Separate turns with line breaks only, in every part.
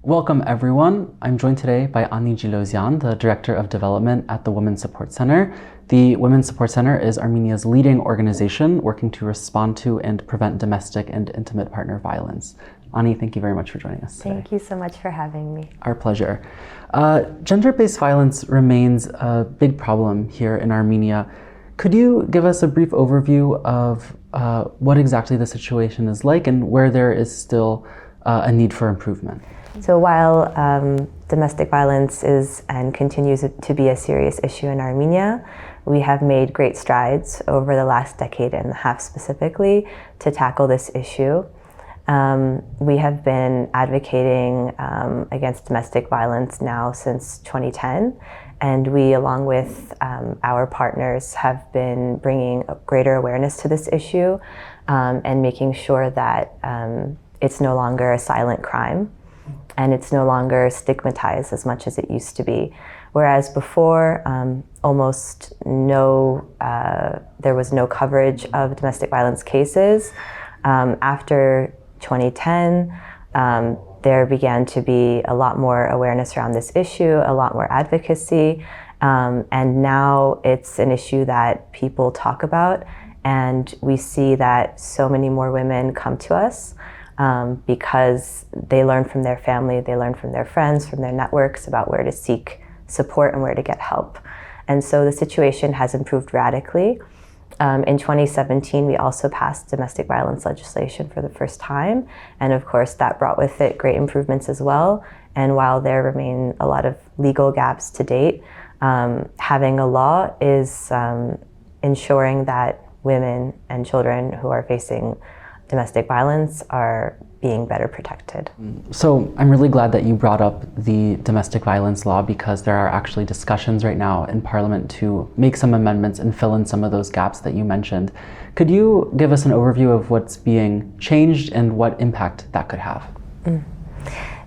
Welcome everyone. I'm joined today by Jilozian, the Director of Development at the Women's Support Center. The Women's Support Center is Armenia's leading organization working to respond to and prevent domestic and intimate partner violence. Ani, thank you very much for joining us today.
Thank you so much for having me.
Our pleasure. Gender-based violence remains a big problem here in Armenia. Could you give us a brief overview of what exactly the situation is like and where there is still a need for improvement?
So while domestic violence is and continues to be a serious issue in Armenia, we have made great strides over the last decade and a half specifically to tackle this issue. We have been advocating against domestic violence now since 2010, and we, along with our partners, have been bringing greater awareness to this issue and making sure that it's no longer a silent crime and it's no longer stigmatized as much as it used to be. Whereas before, almost there was no coverage of domestic violence cases. After 2010, there began to be a lot more awareness around this issue, a lot more advocacy, and now it's an issue that people talk about, and we see that so many more women come to us because they learn from their family, they learn from their friends, from their networks about where to seek support and where to get help. And so the situation has improved radically. In 2017, we also passed domestic violence legislation for the first time. And of course, that brought with it great improvements as well. And while there remain a lot of legal gaps to date, having a law is ensuring that women and children who are facing domestic violence are being better protected.
So I'm really glad that you brought up the domestic violence law, because there are actually discussions right now in Parliament to make some amendments and fill in some of those gaps that you mentioned. Could you give us an overview of what's being changed and what impact that could have?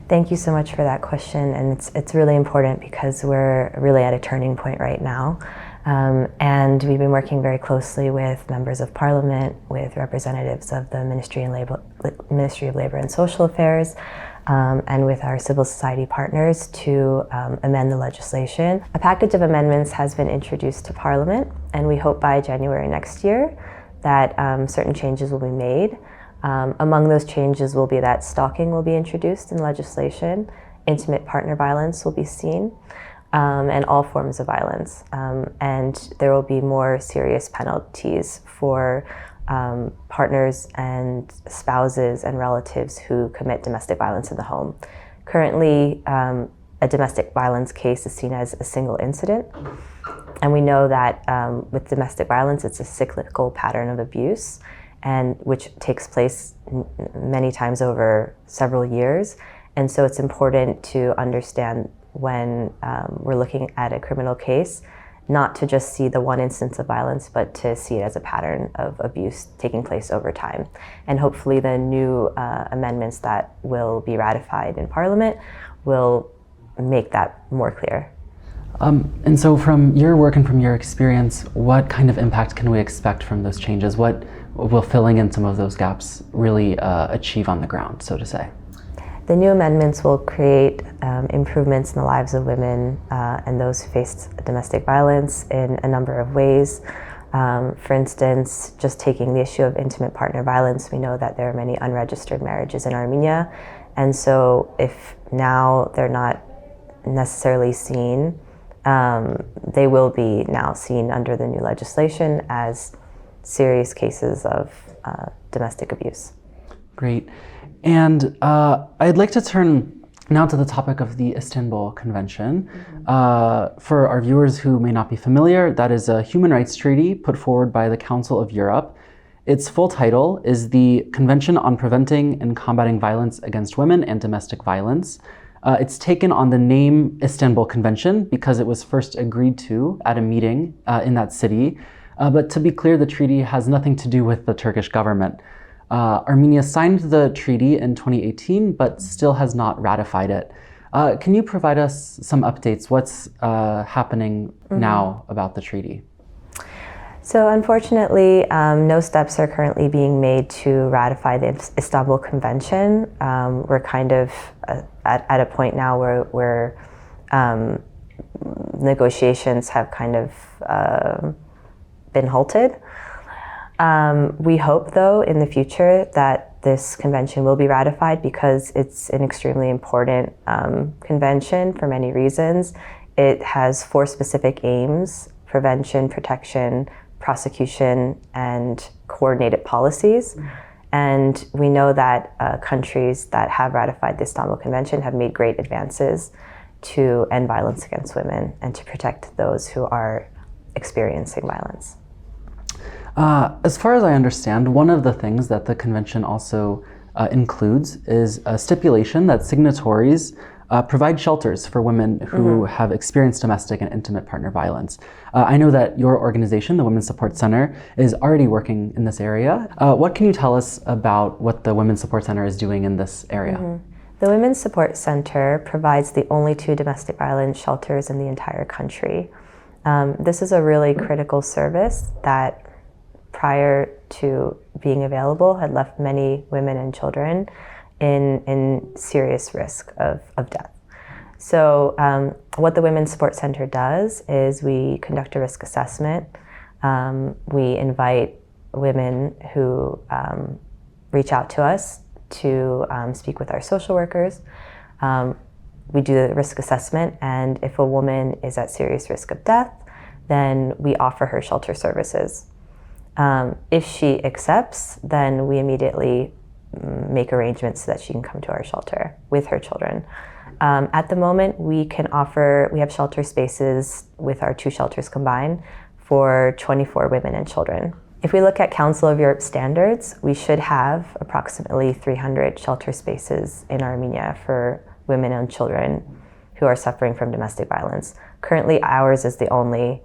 Thank you so much for that question, and it's really important because we're really at a turning point right now. And we've been working very closely with members of Parliament, with representatives of the Ministry of Labor and Social Affairs, and with our civil society partners to amend the legislation. A package of amendments has been introduced to Parliament, and we hope by January next year that certain changes will be made. Among those changes will be that stalking will be introduced in legislation, intimate partner violence will be seen, and all forms of violence. And there will be more serious penalties for partners and spouses and relatives who commit domestic violence in the home. Currently, a domestic violence case is seen as a single incident. And we know that with domestic violence, it's a cyclical pattern of abuse, and which takes place many times over several years. And so it's important to understand when we're looking at a criminal case, not to just see the one instance of violence, but to see it as a pattern of abuse taking place over time. And hopefully the new amendments that will be ratified in Parliament will make that more clear.
And so from your work and from your experience, what kind of impact can we expect from those changes? What will filling in some of those gaps really achieve on the ground, so to say?
The new amendments will create improvements in the lives of women and those who face domestic violence in a number of ways. For instance, just taking the issue of intimate partner violence, we know that there are many unregistered marriages in Armenia. And so if now they're not necessarily seen, they will be now seen under the new legislation as serious cases of domestic abuse.
Great. And I'd like to turn now to the topic of the Istanbul Convention. For our viewers who may not be familiar, that is a human rights treaty put forward by the Council of Europe. Its full title is the Convention on Preventing and Combating Violence Against Women and Domestic Violence. It's taken on the name Istanbul Convention because it was first agreed to at a meeting in that city. But to be clear, the treaty has nothing to do with the Turkish government. Armenia signed the treaty in 2018, but still has not ratified it. Can you provide us some updates? What's happening now about the treaty?
So unfortunately, no steps are currently being made to ratify the Istanbul Convention. We're kind of at a point now where negotiations have kind of been halted. We hope, though, in the future that this convention will be ratified because it's an extremely important convention for many reasons. It has 4 specific aims: prevention, protection, prosecution, and coordinated policies. And we know that countries that have ratified the Istanbul Convention have made great advances to end violence against women and to protect those who are experiencing violence.
As far as I understand, one of the things that the convention also includes is a stipulation that signatories provide shelters for women who have experienced domestic and intimate partner violence. I know that your organization, the Women's Support Center, is already working in this area. What can you tell us about what the Women's Support Center is doing in this area?
The Women's Support Center provides the only 2 domestic violence shelters in the entire country. This is a really critical service that, prior to being available, had left many women and children in serious risk of death. So what the Women's Support Center does is we conduct a risk assessment. We invite women who reach out to us to speak with our social workers. We do the risk assessment, and if a woman is at serious risk of death, then we offer her shelter services. If she accepts, then we immediately make arrangements so that she can come to our shelter with her children. At the moment, we have shelter spaces with our 2 shelters combined for 24 women and children. If we look at Council of Europe standards, we should have approximately 300 shelter spaces in Armenia for women and children who are suffering from domestic violence. Currently, ours is the only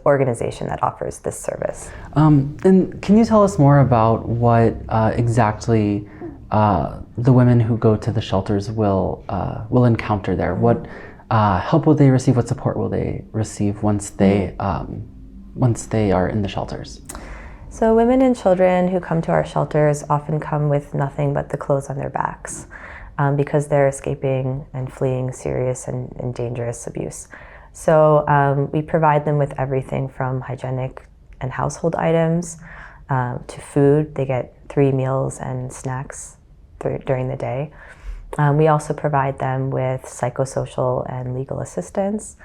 organization that offers this service.
And can you tell us more about what exactly the women who go to the shelters will encounter there? What help will they receive? What support will they receive once they are in the shelters?
So women and children who come to our shelters often come with nothing but the clothes on their backs because they're escaping and fleeing serious and dangerous abuse. So we provide them with everything from hygienic and household items to food. They get 3 meals and snacks during the day. We also provide them with psychosocial and legal assistance.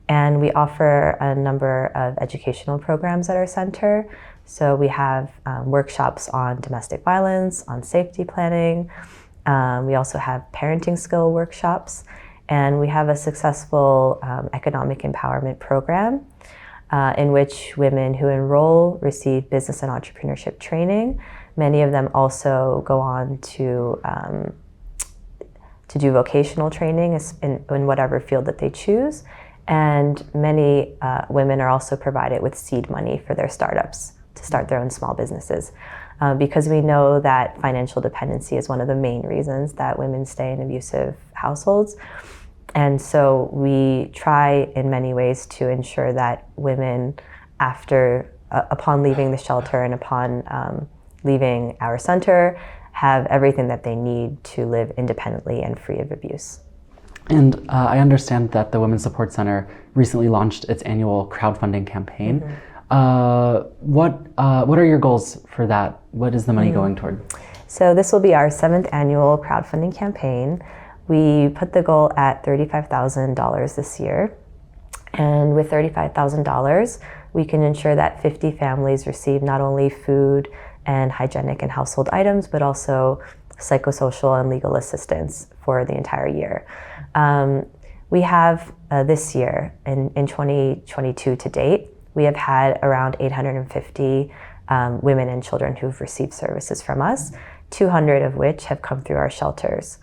And we offer a number of educational programs at our center. So we have workshops on domestic violence, on safety planning. We also have parenting skill workshops. And we have a successful economic empowerment program in which women who enroll receive business and entrepreneurship training. Many of them also go on to do vocational training in whatever field that they choose. And many women are also provided with seed money for their startups to start their own small businesses. Because we know that financial dependency is one of the main reasons that women stay in abusive households. And so we try in many ways to ensure that women, upon leaving the shelter and upon leaving our center, have everything that they need to live independently and free of abuse.
And I understand that the Women's Support Center recently launched its annual crowdfunding campaign. What are your goals for that? What is the money going toward?
So this will be our 7th annual crowdfunding campaign. We put the goal at $35,000 this year. And with $35,000, we can ensure that 50 families receive not only food and hygienic and household items, but also psychosocial and legal assistance for the entire year. We have this year, in 2022 to date, we have had around 850 women and children who've received services from us, 200 of which have come through our shelters.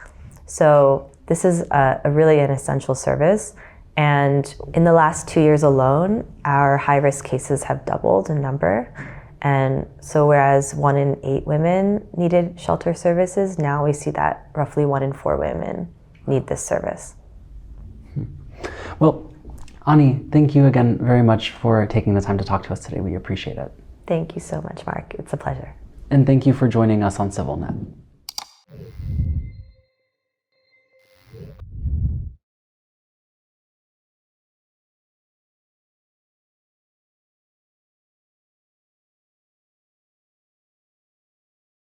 So this is really an essential service. And in the last 2 years alone, our high-risk cases have doubled in number. And so whereas 1 in 8 women needed shelter services, now we see that roughly 1 in 4 women need this service.
Well, Ani, thank you again very much for taking the time to talk to us today. We appreciate it.
Thank you so much, Mark. It's a pleasure.
And thank you for joining us on CivilNet.